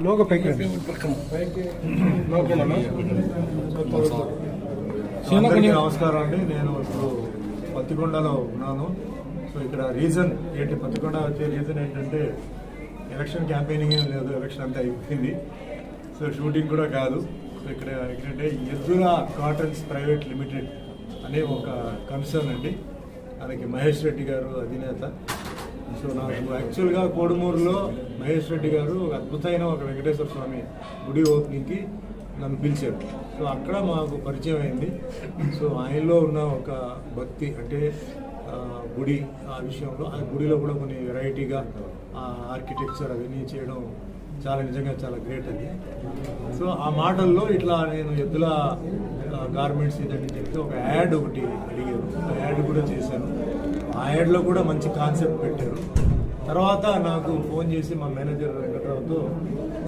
Logo పైకి నమస్కారం అండి. నేను ఇప్పుడు పత్తికొండలో ఉన్నాను. సో ఇక్కడ రీజన్ ఏంటి, పత్తికొండ వచ్చే రీజన్ ఏంటంటే ఎలక్షన్ క్యాంపెయినింగ్ ఏం లేదు, ఎలక్షన్ అంతా అయిపోయింది. సో షూటింగ్ కూడా కాదు. సో ఇక్కడ ఏంటంటే ఎద్దుల కాటన్స్ ప్రైవేట్ లిమిటెడ్ అనే ఒక కన్సర్న్ అండి. దానికి మహేష్ రెడ్డి గారు అధినేత. సో నాకు యాక్చువల్గా కోడుమూరులో మహేష్ రెడ్డి గారు ఒక అద్భుతమైన ఒక వెంకటేశ్వర స్వామి గుడి ఓపెనింగ్కి నన్ను పిలిచారు. సో అక్కడ మాకు పరిచయం అయింది. సో ఆయనలో ఉన్న ఒక భక్తి అంటే గుడి ఆ విషయంలో, ఆ గుడిలో కూడా కొన్ని వెరైటీగా ఆర్కిటెక్చర్ అవన్నీ చేయడం నిజంగా చాలా గ్రేట్ అది. సో ఆ మాటల్లో ఇట్లా నేను ఎద్దుల గార్మెంట్స్ ఇదని చెప్తే ఒక యాడ్ ఒకటి అడిగారు. ఆ యాడ్ కూడా చేశాను. ఆ యాడ్లో కూడా మంచి కాన్సెప్ట్ పెట్టారు. తర్వాత నాకు ఫోన్ చేసి మా మేనేజర్ వెంకట్రావుతో